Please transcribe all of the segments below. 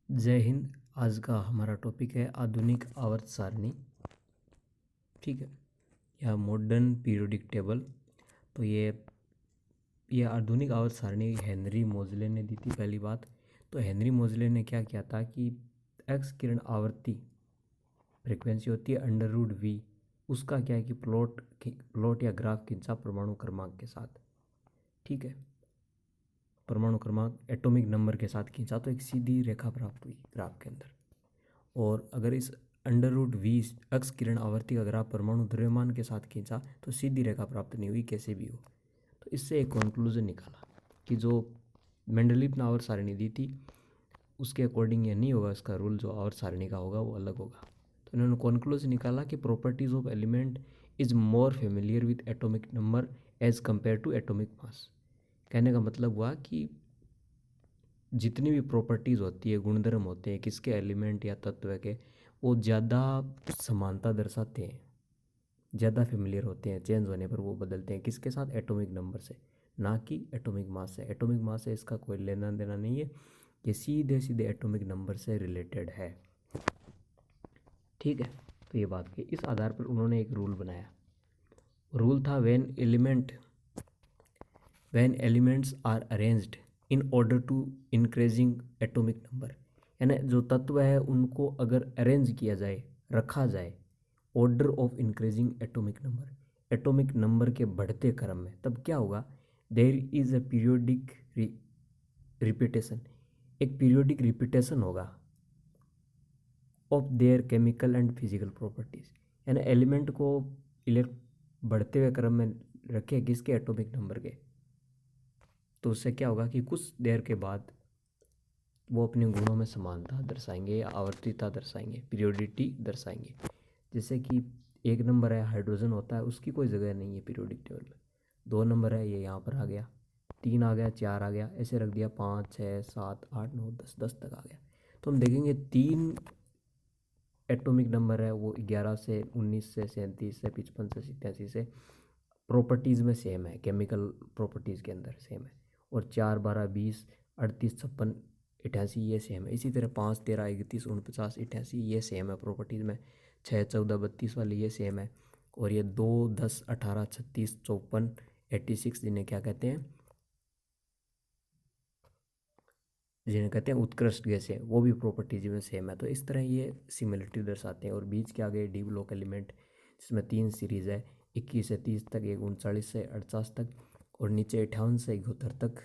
जय हिंद। आज का हमारा टॉपिक है आधुनिक आवर्त सारणी। ठीक है, या मॉडर्न पीरियोडिक टेबल। तो ये आधुनिक आवर्त सारणी हेनरी मोजले ने दी थी पहली बात। तो हेनरी मोजले ने क्या किया था कि एक्स किरण आवर्ती फ्रिक्वेंसी होती है √V, उसका क्या है कि प्लॉट या ग्राफ खींचा परमाणु क्रमांक के साथ। ठीक है, परमाणु क्रमांक एटॉमिक नंबर के साथ खींचा तो एक सीधी रेखा प्राप्त हुई ग्राफ के अंदर। और अगर इस √V अक्स किरण आवर्ती का ग्राफ परमाणु द्रव्यमान के साथ खींचा तो सीधी रेखा प्राप्त नहीं हुई, कैसे भी हो। तो इससे एक कंक्लूजन निकाला कि जो मेंडलीव ने आवर्त सारणी दी थी उसके अकॉर्डिंग ये नहीं होगा, इसका रूल जो आवर्त सारणी का होगा वो अलग होगा। तो इन्होंने कंक्लूजन निकाला कि properties of element is more familiar with atomic number as compare to atomic mass. कहने का मतलब हुआ कि जितनी भी प्रॉपर्टीज़ होती है, गुणधर्म होते हैं किसके, एलिमेंट या तत्व के, वो ज़्यादा समानता दर्शाते हैं, ज़्यादा फेमिलियर होते हैं। चेंज होने पर वो बदलते हैं किसके साथ, एटॉमिक नंबर से, ना कि एटॉमिक मास से। एटॉमिक मास से इसका कोई लेना देना नहीं है, ये सीधे सीधे एटॉमिक नंबर से रिलेटेड है। ठीक है, तो ये बात की, इस आधार पर उन्होंने एक रूल बनाया। रूल था when elements are arranged in order to increasing atomic number, यानी जो तत्व है उनको अगर अरेंज किया जाए, रखा जाए order of increasing atomic number, atomic number के बढ़ते क्रम में, तब क्या होगा, there is a periodic repetition, एक पीरियोडिक रिपीटेशन होगा of their chemical and physical properties. यानी एलिमेंट को इलेक्ट बढ़ते हुए क्रम में रखे किसके, एटॉमिक नंबर के, तो उससे क्या होगा कि कुछ देर के बाद वो अपने गुणों में समानता दर्शाएंगे या आवर्तीता दर्शाएंगे, पीरियोडिटी दर्शाएंगे। जैसे कि 1 नंबर है, हाइड्रोजन होता है, उसकी कोई जगह नहीं है पीरियोडिक टेबल में। 2 नंबर है, ये यहाँ पर आ गया, 3 आ गया, 4 आ गया, ऐसे रख दिया, 5, 6, 7, 8, 9, 10, 10 तक आ गया। तो हम देखेंगे 3 एटॉमिक नंबर है, वो 11 से 19 से 37 से 55 से 87 से प्रॉपर्टीज़ में सेम है, केमिकल प्रॉपर्टीज़ के अंदर सेम है। और 4, 12, 20, 38, 56, 88 ये सेम है। इसी तरह 5, 13, 31, 49, 88 ये सेम है प्रॉपर्टीज़ में। 6, 14, 32 वाली ये सेम है। और ये 2, 10, 18, 36, 54, 86 जिन्हें कहते हैं उत्कृष्ट गैसें, वो भी प्रॉपर्टीज में सेम है। तो इस तरह ये सिमिलरिटी दर्शाते हैं। और बीच के आगे डी ब्लॉक एलिमेंट, जिसमें 3 सीरीज़ है, 21 से 30 तक, एक 39 से 48 तक, और नीचे 58 से 71 तक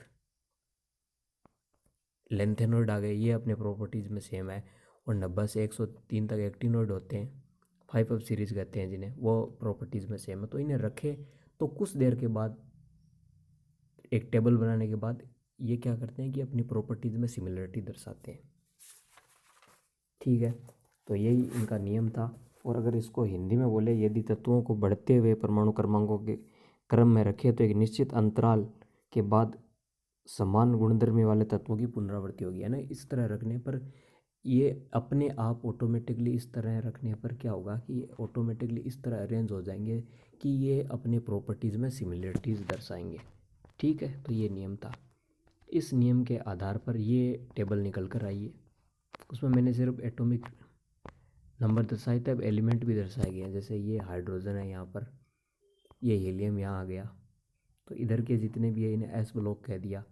लेंथेनॉइड आ गए, ये अपने प्रॉपर्टीज़ में सेम है। और 90 से 103 तक एक्टिनॉइड होते हैं, 5 अब सीरीज़ कहते हैं जिन्हें, वो प्रॉपर्टीज़ में सेम है। तो इन्हें रखे तो कुछ देर के बाद, एक टेबल बनाने के बाद, ये क्या करते हैं कि अपनी प्रॉपर्टीज़ में सिमिलरिटी दर्शाते हैं। ठीक है, तो यही इनका नियम था। और अगर इसको हिंदी में बोले, यदि तत्वों को बढ़ते हुए परमाणु क्रमांकों के क्रम में रखे तो एक निश्चित अंतराल के बाद समान गुणधर्म वाले तत्वों की पुनरावृत्ति होगी। है ना, इस तरह रखने पर ये अपने आप ऑटोमेटिकली, इस तरह रखने पर क्या होगा कि ये ऑटोमेटिकली इस तरह अरेंज हो जाएंगे कि ये अपने प्रॉपर्टीज़ में सिमिलरिटीज़ दर्शाएंगे। ठीक है, तो ये नियम था। इस नियम के आधार पर ये टेबल निकल कर आई है। उसमें मैंने सिर्फ एटॉमिक नंबर दर्शाए थे, अब एलिमेंट भी दर्शाए गए हैं। जैसे ये हाइड्रोजन है यहाँ पर, ये हीलियम यहाँ आ गया, तो इधर के जितने भी है इन्हें एस ब्लॉक कह दिया।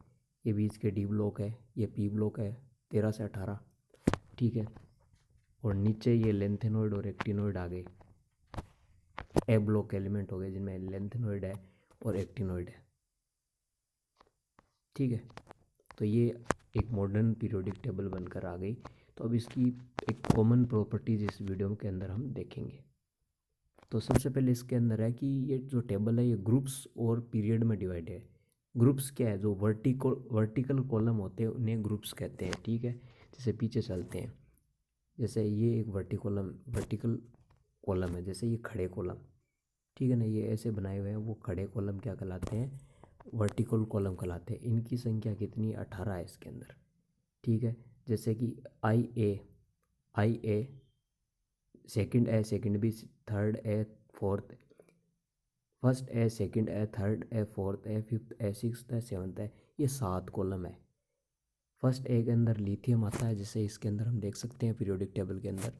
ये बीच के डी ब्लॉक है, ये पी ब्लॉक है, 13 से 18। ठीक है, और नीचे ये लेंथेनॉइड और एक्टिनॉइड आ गए, ए ब्लॉक एलिमेंट हो गए जिनमें लेंथेनॉइड है और एक्टिनॉइड है। ठीक है, तो ये एक मॉडर्न पीरियोडिक टेबल बनकर आ गई। तो अब इसकी एक कॉमन प्रॉपर्टीज इस वीडियो के अंदर हम देखेंगे। तो सबसे पहले इसके अंदर है कि ये जो टेबल है ये ग्रुप्स और पीरियड में डिवाइड है। ग्रुप्स क्या है, जो वर्टिकल कॉलम होते हैं उन्हें ग्रुप्स कहते हैं। ठीक है, जैसे पीछे चलते हैं, जैसे ये एक वर्टिकल कॉलम है, जैसे ये खड़े कॉलम, ठीक है ना, ये ऐसे बनाए हुए हैं, वो खड़े कॉलम क्या कहलाते हैं, वर्टिकल कॉलम कहलाते हैं। इनकी संख्या कितनी, 18 है इसके अंदर। ठीक है, जैसे कि I A second A, second B, third A, fourth, first A, second A, third A, fourth A, fifth A, sixth A, seventh A, ये 7 कॉलम है। फर्स्ट ए के अंदर लिथियम आता है, जैसे इसके अंदर हम देख सकते हैं पीरियोडिक टेबल के अंदर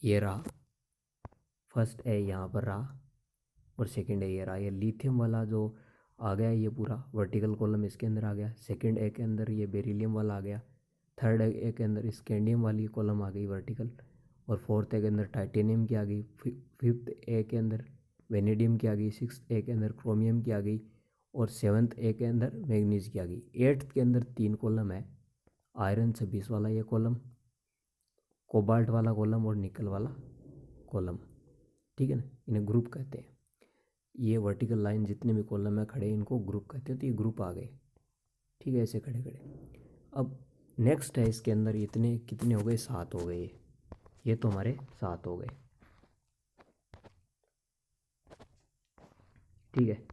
ये रहा, फर्स्ट ए यहाँ पर रहा और सेकंड ए ये रहा। ये लिथियम वाला जो आ गया ये पूरा वर्टिकल कॉलम इसके अंदर आ गया। सेकंड ए के अंदर ये बेरिलियम वाला आ गया। थर्ड ए के अंदर स्कैंडियम वाली कॉलम आ गई वर्टिकल। और फोर्थ ए के अंदर टाइटेनियम की आ गई। फिफ्थ ए के अंदर वेनेडियम की आ गई। सिक्स ए के अंदर क्रोमियम की आ गई। और सेवन्थ ए के अंदर मैग्नीज की आ गई। एट्थ के अंदर 3 कॉलम है, आयरन 26 वाला ये कॉलम, कोबाल्ट वाला कॉलम और निकल वाला कॉलम। ठीक है ना, इन्हें ग्रुप कहते हैं। ये वर्टिकल लाइन जितने भी कॉलम है खड़े इनको ग्रुप कहते हैं। तो ये ग्रुप आ गए, ठीक है, ऐसे खड़े खड़े। अब नेक्स्ट है इसके अंदर इतने कितने हो गए, 7 हो गए। ये तो हमारे 7 हो गए, ठीक है।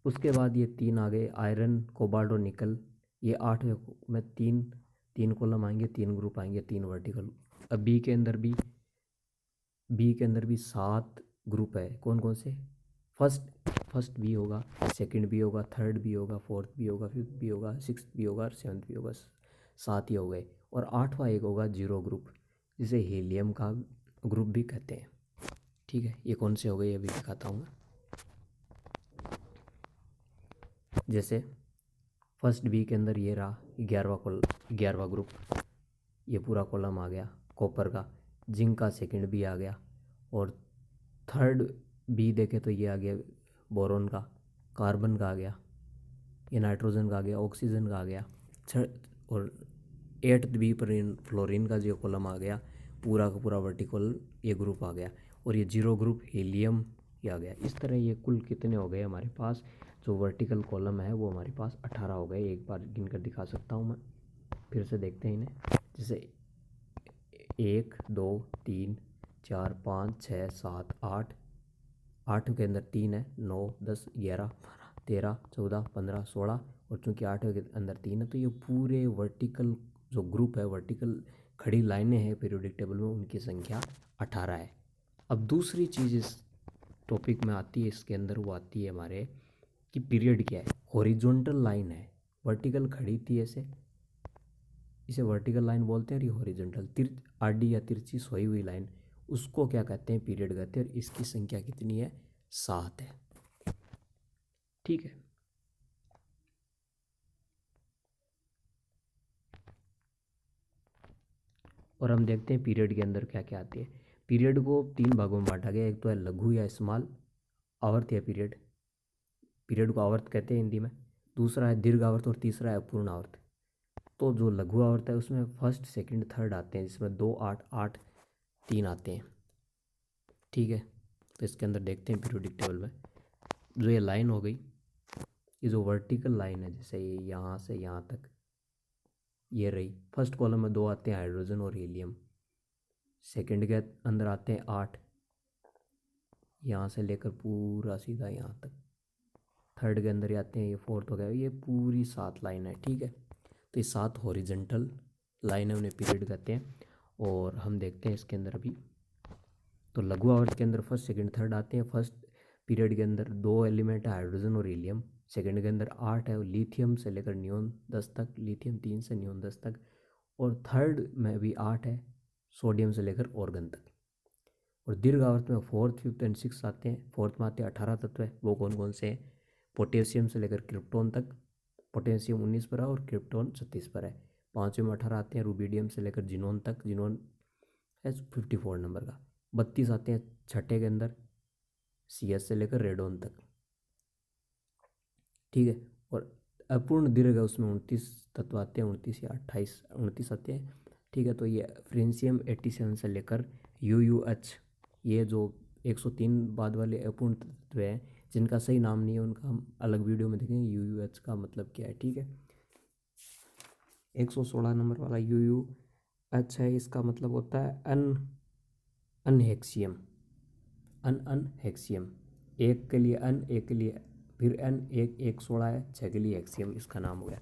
उसके बाद ये 3 आ गए, आयरन कोबाल्ट और निकल। ये 8वें में 3 कॉलम आएंगे, 3 ग्रुप आएंगे, 3 वर्टिकल। अब बी के अंदर भी 7 ग्रुप है। कौन कौन से? फर्स्ट बी होगा, सेकंड बी होगा, थर्ड बी होगा, फोर्थ बी होगा, फिफ्थ बी होगा, सिक्स्थ बी होगा और सेवन्थ बी होगा। 7 ही हो गए। और 8वां एक होगा जीरो ग्रुप, जिसे हीलियम का ग्रुप भी कहते हैं। ठीक है, ये कौन से हो गए ये भी दिखाता हूँ मैं। जैसे फर्स्ट बी के अंदर ये रहा 11वां ग्रुप, ये पूरा कॉलम आ गया कॉपर का। जिंक का सेकंड बी आ गया। और थर्ड बी देखे तो ये आ गया बोरोन का, कार्बन का आ गया, ये नाइट्रोजन का आ गया, ऑक्सीजन का आ गया। और 8th बी पर फ्लोरीन का जो कॉलम आ गया, पूरा का पूरा वर्टिकल ये ग्रुप आ गया। और ये जीरो ग्रुप हीलियम ये आ गया। इस तरह ये कुल कितने हो गए हमारे पास, जो वर्टिकल कॉलम है वो हमारे पास 18 हो गए। एक बार गिन कर दिखा सकता हूँ मैं, फिर से देखते हैं इन्हें। जैसे 1 2 3 4 5 6 7 8, 8 के अंदर 3 है, 9 10 11 13 14 15 16। और चूँकि 8वें के अंदर 3 है तो ये पूरे वर्टिकल जो ग्रुप है, वर्टिकल खड़ी लाइनें हैं पीरियोडिक टेबल में, उनकी संख्या 18 है। अब दूसरी चीज़ इस टॉपिक में आती है, इसके अंदर वो आती है हमारे कि पीरियड क्या है। हॉरिजॉन्टल लाइन है, वर्टिकल खड़ी थी ऐसे, इसे वर्टिकल लाइन बोलते हैं। और ये हॉरिजॉन्टल आडी या तिरछी सोई हुई लाइन, उसको क्या कहते हैं, पीरियड कहते हैं। और इसकी संख्या कितनी है, 7 है। ठीक है, और हम देखते हैं पीरियड के अंदर क्या क्या आती है। पीरियड को 3 भागों में बांटा गया। एक तो है लघु या स्मॉल आवर्त या पीरियड, पीरियड को आवर्त कहते हैं हिंदी में। दूसरा है दीर्घ आवर्त और तीसरा है अपूर्ण आवर्त। तो जो लघु आवर्त है उसमें फर्स्ट सेकंड थर्ड आते हैं, जिसमें 2 8 8 3 आते हैं। ठीक है, तो इसके अंदर देखते हैं पीरियोडिक टेबल में जो ये लाइन हो गई, ये जो वर्टिकल लाइन है, जैसे ये यहाँ से यहाँ तक ये रही। फर्स्ट कॉलम में 2 आते हैं हाइड्रोजन और हीलियम। सेकंड के अंदर आते हैं 8, यहाँ से लेकर पूरा सीधा यहाँ तक। थर्ड के अंदर आते हैं ये, फोर्थ हो गया। ये पूरी 7 लाइन है। ठीक है, तो ये 7 हॉरिजॉन्टल लाइन है, उन्हें पीरियड कहते हैं। और हम देखते हैं इसके अंदर अभी, तो लघु आवर्त के अंदर फर्स्ट सेकंड थर्ड आते हैं। फर्स्ट पीरियड के अंदर 2 एलिमेंट है, हाइड्रोजन और हीलियम। सेकंड के अंदर 8 है, लिथियम से लेकर नियोन 10 तक, लिथियम 3 से नियोन 10 तक। और थर्ड में भी 8 है, सोडियम से लेकर ऑर्गन तक। और दीर्घ आवर्त में फोर्थ फिफ्थ एंड सिक्स आते हैं। फोर्थ में आते हैं 18 तत्व है, वो कौन कौन से हैं, पोटेशियम से लेकर क्रिप्टोन तक। पोटेशियम 19 पर है और क्रिप्टोन 36 पर है। पाँचवें में 18 आते हैं रूबीडियम से लेकर जिनोन तक, जिनोन है 54 नंबर का। 32 आते हैं छठे के अंदर, CS से लेकर रेडोन तक। ठीक है, और अपूर्ण दीर्घ है उसमें 29 तत्व आते हैं, 29 या 28 29 आते हैं। ठीक है, तो ये फ्रेंसियम 87 से लेकर UUH, ये जो 103 बाद वाले अपूर्ण तत्व हैं जिनका सही नाम नहीं है, उनका हम अलग वीडियो में देखेंगे UUH का मतलब क्या है। ठीक है, 116 नंबर वाला UUH है, इसका मतलब होता है अनहेक्सियम। अनहेक्सियम, एक के लिए अन, एक के लिए फिर एन, एक 16 है, 6 के लिए हेक्सियम इसका नाम हो गया।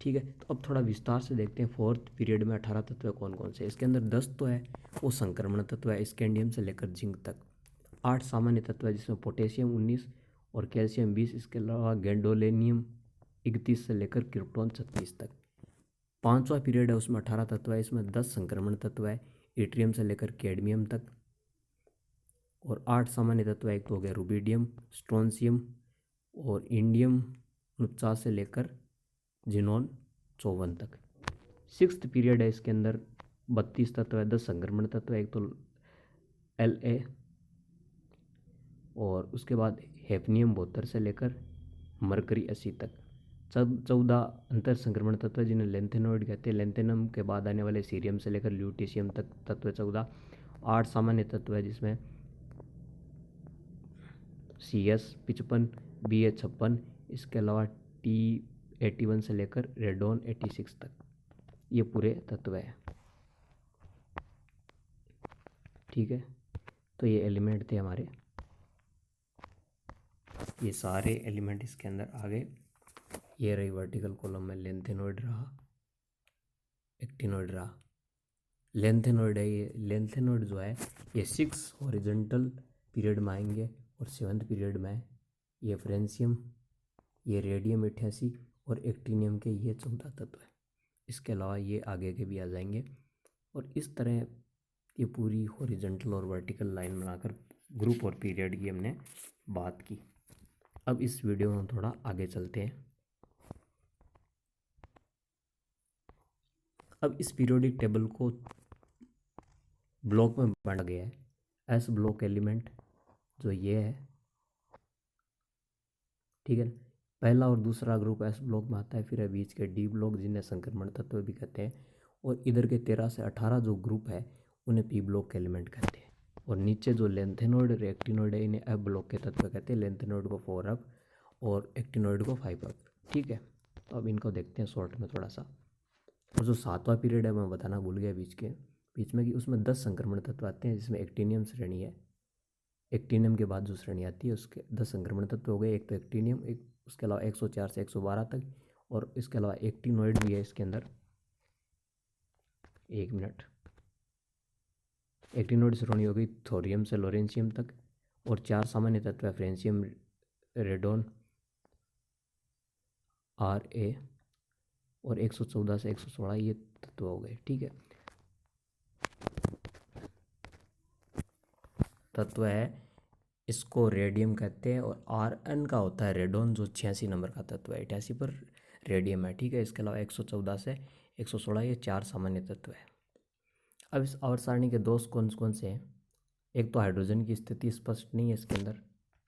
ठीक है, तो अब थोड़ा विस्तार से देखते हैं फोर्थ पीरियड में 18 तत्व कौन कौन से। इसके अंदर 10 तो है, वो संक्रमण तत्व है, स्कैंडियम से लेकर जिंक तक। 8 सामान्य तत्व है, जिसमें पोटेशियम 19 और कैल्शियम 20। इसके अलावा गैंडोलेनियम 31 से लेकर क्रिप्टॉन 36 तक। पांचवा पीरियड है, उसमें 18 तत्व है, इसमें 10 संक्रमण तत्व है, इट्रियम से लेकर कैडमियम तक। और 8 सामान्य तत्व है, एक तो हो गया रुबिडियम, स्ट्रोंसियम और इंडियम 49 से लेकर जिनोन 54 तक। सिक्स्थ पीरियड है, इसके अंदर 32 तत्व है, 10 संक्रमण तत्व है, एक तो La और उसके बाद हेफनियम 72 से लेकर मरकरी 80 तक। 14 अंतर संक्रमण तत्व है, जिन्हें लेंथेनोइड कहते हैं। लेंथेनम के बाद आने वाले सीरियम से लेकर ल्यूटीशियम तक तत्व 14। 8 सामान्य तत्व है, जिसमें CS 55, BA 56, इसके अलावा T81 से लेकर रेडोन 86 तक। ये पूरे तत्व है, ठीक है। तो ये एलिमेंट थे हमारे, ये सारे एलिमेंट इसके अंदर आ गए। ये रही वर्टिकल कॉलम में लेंथेनोइड रहा, एक्टिनोइड रहा। लेंथेनोइड है ये, लेंथेनोइड जो है ये 6 हॉरिजॉन्टल पीरियड में आएंगे और 7th पीरियड में ये फ्रेंसियम, ये रेडियम 88 और एक्टिनियम के ये 14 तत्व है। इसके अलावा ये आगे के भी आ जाएंगे। और इस तरह ये पूरी हॉरिजॉन्टल और वर्टिकल लाइन बनाकर ग्रुप और पीरियड की हमने बात की। अब इस वीडियो में हम थोड़ा आगे चलते हैं। अब इस पीरियोडिक टेबल को ब्लॉक में बांटा गया है। एस ब्लॉक एलिमेंट जो ये है, ठीक है। पहला और दूसरा ग्रुप एस ब्लॉक में आता है। फिर है बीच के डी ब्लॉक, जिन्हें संक्रमण तत्व भी कहते हैं। और इधर के 13 से 18 जो ग्रुप है उन्हें पी ब्लॉक के एलिमेंट कहते हैं। और नीचे जो लेंथेनोइड और एक्टिनोइड है, इन्हें एफ ब्लॉक के तत्व कहते हैं। लेंथेनोइड को 4F और एक्टिनोइड को 5F, ठीक है। तो अब इनको देखते हैं शॉर्ट में थोड़ा सा। और जो 7वां पीरियड है मैं बताना भूल गया बीच में कि उसमें 10 संक्रमण तत्व आते हैं, जिसमें एक्टिनियम श्रेणी है। एक्टिनियम के बाद जो श्रेणी आती है उसके 10 संक्रमण तत्व हो गए। एक तो एक्टिनियम, एक उसके अलावा 104 से 112 तक। और इसके अलावा एक्टिनोइड भी है इसके अंदर। एक मिनट, एक्टिनोइड श्रेणी हो गई थोरियम से लोरेंशियम तक। और 4 सामान्य तत्व है, फ्रेंशियम, रेडोन, Ra और 114 से 116 ये तत्व हो गए, ठीक है। तत्व है, इसको रेडियम कहते हैं। और Rn का होता है रेडोन, जो 86 नंबर का तत्व है। 88 पर रेडियम है, ठीक है। इसके अलावा 114 से 116 ये 4 सामान्य तत्व है। अब इस आवर्त सारणी के दोष कौन कौन से हैं? एक तो हाइड्रोजन की स्थिति स्पष्ट नहीं है इसके अंदर,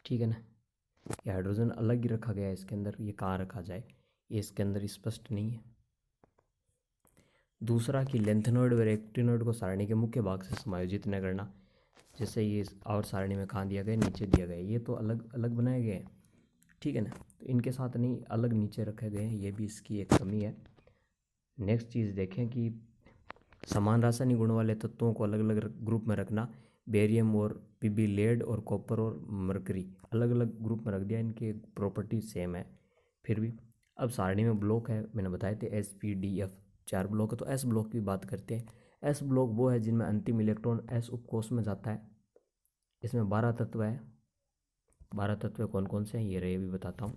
ठीक है ना। ये हाइड्रोजन अलग ही रखा गया है इसके अंदर, ये कहाँ रखा जाए ये इसके अंदर स्पष्ट नहीं है। दूसरा कि लेंथेनोइड और एक्टिनोइड को सारणी के मुख्य भाग से समायोजित न करना। जैसे ये आवर्त सारणी में कहाँ दिया गया, नीचे दिया गया, ये तो अलग अलग बनाए गए हैं, ठीक है ना। तो इनके साथ नहीं, अलग नीचे रखे गए हैं, ये भी इसकी एक कमी है। नेक्स्ट चीज़ देखें कि समान रासायनिक गुण वाले तत्वों को अलग अलग ग्रुप में रखना। बेरियम और पीबी, लेड और कॉपर और मरकरी अलग अलग ग्रुप में रख दिया, इनके प्रॉपर्टी सेम है फिर भी। अब सारणी में ब्लॉक है, मैंने बताए थे SPDF 4 ब्लॉक है। तो S ब्लॉक की बात करते हैं। S ब्लॉक वो है जिनमें अंतिम इलेक्ट्रॉन S उपकोष में जाता है। इसमें 12 तत्व है। 12 तत्व कौन कौन से हैं ये रहे, अभी बताता हूँ।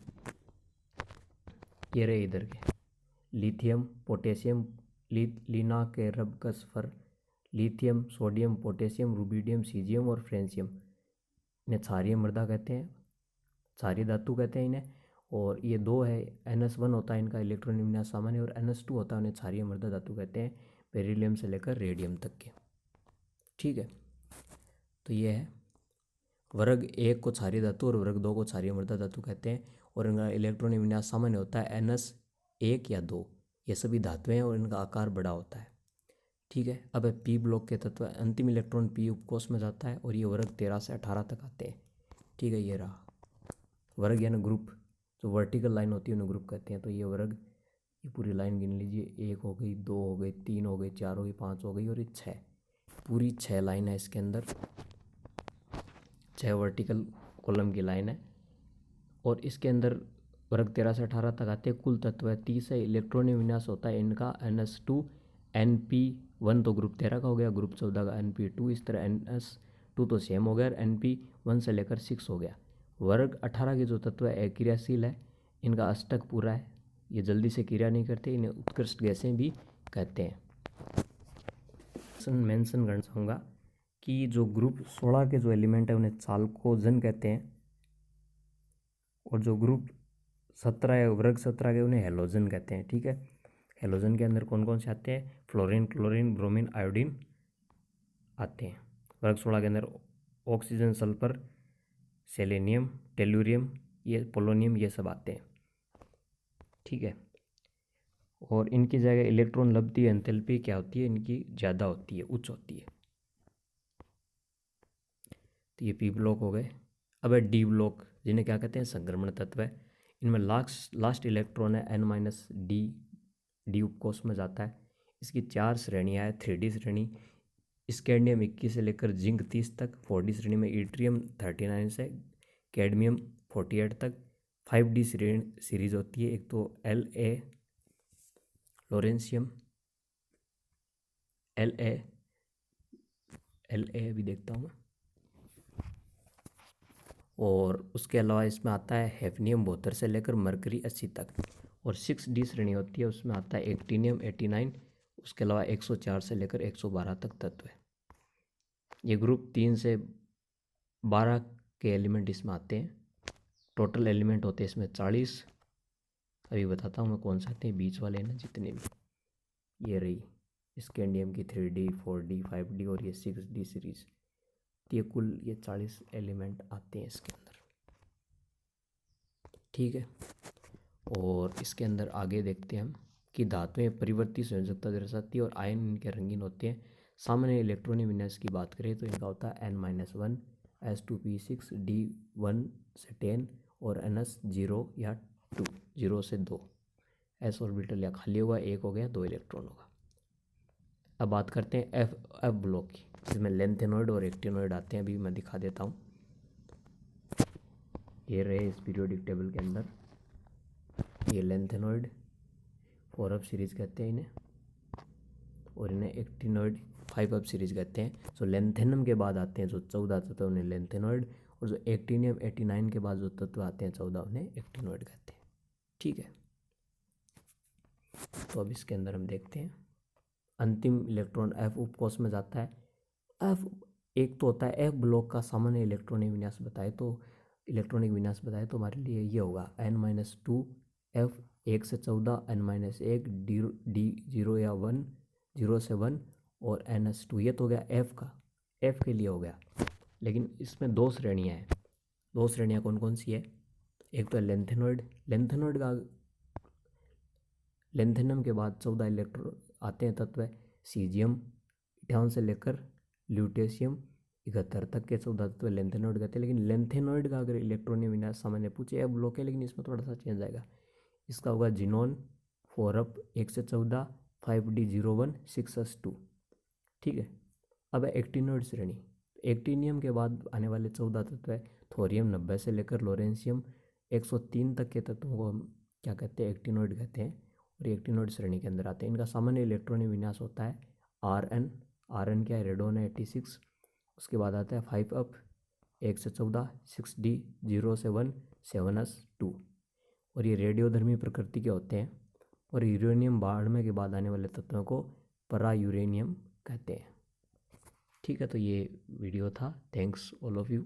ये रहे इधर के, लिथियम, पोटेशियम, लीना के रब का सफ़र, lithium, sodium, potassium, rubidium, caesium और फ्रेंशियम। इन्हें क्षारीय मृदा कहते हैं, क्षारीय धातु कहते हैं इन्हें। और ये 2 है, NS1 होता है इनका इलेक्ट्रॉन विन्यास सामान्य, और NS2 होता है, उन्हें क्षारीय मृदा धातु कहते हैं। बेरिलियम से लेकर रेडियम तक के, ठीक है। तो ये है वर्ग 1 को क्षारीय धातु और वर्ग 2 को क्षारीय मृदा धातु कहते हैं। और इनका इलेक्ट्रॉन विन्यास सामान्य होता है NS1 या 2। ये सभी धातुएं हैं और इनका आकार बड़ा होता है, ठीक है। अब P ब्लॉक के तत्व, अंतिम इलेक्ट्रॉन P उपकोष में जाता है और ये वर्ग 13 से 18 तक आते हैं, ठीक है। ये रहा वर्ग यानी ग्रुप, जो वर्टिकल लाइन होती है उन्हें ग्रुप कहते हैं। तो ये वर्ग, ये पूरी लाइन गिन लीजिए, 1 हो गई, 2 हो गई, 3 हो गई, 4 हो गई, 5 हो गई और ये 6, पूरी 6 लाइन है इसके अंदर, 6 वर्टिकल कॉलम की लाइन है। और इसके अंदर वर्ग 13 से 18 तक आते हैं। कुल तत्व है 30 है। इलेक्ट्रॉनिक विन्यास होता है इनका NS2, NP1 तो ग्रुप 13 का हो गया, ग्रुप 14 का NP2, इस तरह NS2 तो सेम हो गया, और NP1 से लेकर 6 हो गया। वर्ग 18 के जो तत्व है अक्रियाशील है, इनका अष्टक पूरा है, ये जल्दी से क्रिया नहीं करते, इन्हें उत्कृष्ट गैसें भी कहते हैं। मेंशन करना चाहूँगा कि जो ग्रुप 16 के जो एलिमेंट है उन्हें चालकोजन कहते हैं, और जो ग्रुप 17 है वर्ग 17 के उन्हें हेलोजन कहते हैं। ठीक है, हेलोजन के अंदर कौन कौन से आते हैं? फ्लोरीन, क्लोरीन, ब्रोमीन, आयोडीन आते हैं। वर्ग 16 के अंदर ऑक्सीजन, सल्फर, सेलेनियम, टेलुरियम, ये पोलोनियम, ये सब आते हैं। ठीक है, और इनकी जगह इलेक्ट्रॉन लब्धि एंथैल्पी क्या होती है? इनकी ज़्यादा होती है, उच्च होती है। तो ये पी ब्लॉक हो गए। अब है डी ब्लॉक, जिन्हें क्या कहते हैं? संक्रमण तत्व है। इनमें लास्ट इलेक्ट्रॉन है N-D, डी उपकोष में जाता है। इसकी 4 श्रेणियाँ हैं। 3D श्रेणी स्कैंडियम 21 से लेकर जिंक 30 तक। 4D श्रेणी में इट्रियम 39 से कैडमियम 48 तक। 5D श्रेणी सीरीज होती है, एक तो La लोरेंशियम, La भी देखता हूँ मैं, और उसके अलावा इसमें आता है हैफनियम 72 से लेकर मरकरी 80 तक। और 6D श्रेणी होती है, उसमें आता है एक्टिनियम 89, उसके अलावा 104 से लेकर 112 तक तत्व है। ये ग्रुप 3 से 12 के एलिमेंट इसमें आते हैं। टोटल एलिमेंट होते हैं इसमें 40। अभी बताता हूँ मैं कौन से आते हैं, बीच वाले ना जितने भी। ये रही स्कैंडियम की 3D, 4D, 5D और ये 6D सीरीज, ये कुल ये 40 एलिमेंट आते हैं इसके अंदर। ठीक है, और इसके अंदर आगे देखते हैं हम कि धातुएं परिवर्ती संयोजकता दर्शाती है और आयन इनके रंगीन होते हैं। सामान्य इलेक्ट्रॉनिक विन्यास की बात करें तो इनका होता है N-1 S2P6 D1 से 10 और NS 0 या 2, 0 से 2। S ऑर्बिटल या खाली होगा, 1 हो गया, 2 इलेक्ट्रॉन होगा। अब बात करते हैं एफ ब्लॉक की, जिसमें लेंथेनॉइड और एक्टिनॉइड आते हैं। अभी मैं दिखा देता हूँ, ये रहे इस पीरियोडिक टेबल के अंदर। ये लेंथेनॉइड 4 सीरीज कहते हैं इन्हें, और इन्हें एक्टिनॉइड 5 सीरीज कहते हैं। जो लेंथेनम के बाद आते हैं जो 14 तत्व उन्हें लेंथेनॉइड, और जो एक्टिनियम 89 के बाद जो तत्व आते हैं 14 उन्हें एक्टिनॉइड कहते हैं। ठीक है, तो अब इसके अंदर हम देखते हैं अंतिम इलेक्ट्रॉन F उपकोष में जाता है। F एक तो होता है F ब्लॉक का सामान्य इलेक्ट्रॉनिक विन्यास बताए तो हमारे लिए ये होगा N-2 F 1 से 14, N-1 D 0 या 1, 0 से 1 और NS2। ये तो हो गया F का, F के लिए हो गया। लेकिन इसमें 2 श्रेणियाँ हैं। 2 श्रेणियाँ कौन कौन सी है? एक तो लेंथेनॉइड, लेंथेनम के बाद 14 इलेक्ट्रॉन आते हैं तत्व है सीजियम 58 से लेकर ल्यूटेशियम 71 तक के 14 तत्व लेंथेनॉइड कहते हैं। लेकिन लेंथेनॉइड का अगर इलेक्ट्रॉनिक विन्यास सामान्य पूछे F ब्लॉक है, लेकिन इसमें थोड़ा सा चेंज आएगा। इसका होगा जिनोन 4up 1 से 14, 5D 01, 6s2। ठीक है, अब है एक्टिनॉइड श्रेणी। एक्टिनियम के बाद आने वाले 14 तत्व है थोरियम 90 से लेकर लोरेंशियम 103 तक के तत्वों को हम क्या कहते हैं? एक्टिनॉइड कहते हैं, और एक्टिनॉइड श्रेणी के अंदर आते हैं। इनका सामान्य इलेक्ट्रॉनिक विन्यास होता है Rn क्या है? रेडोन है 86। उसके बाद आता है 5up 1 से 14, 6D 0 से 1, 7s2, और ये रेडियोधर्मी प्रकृति के होते हैं। और यूरेनियम बाढ़ने के बाद आने वाले तत्वों को परा यूरेनियम कहते हैं। ठीक है, तो ये वीडियो था। Thanks all of you.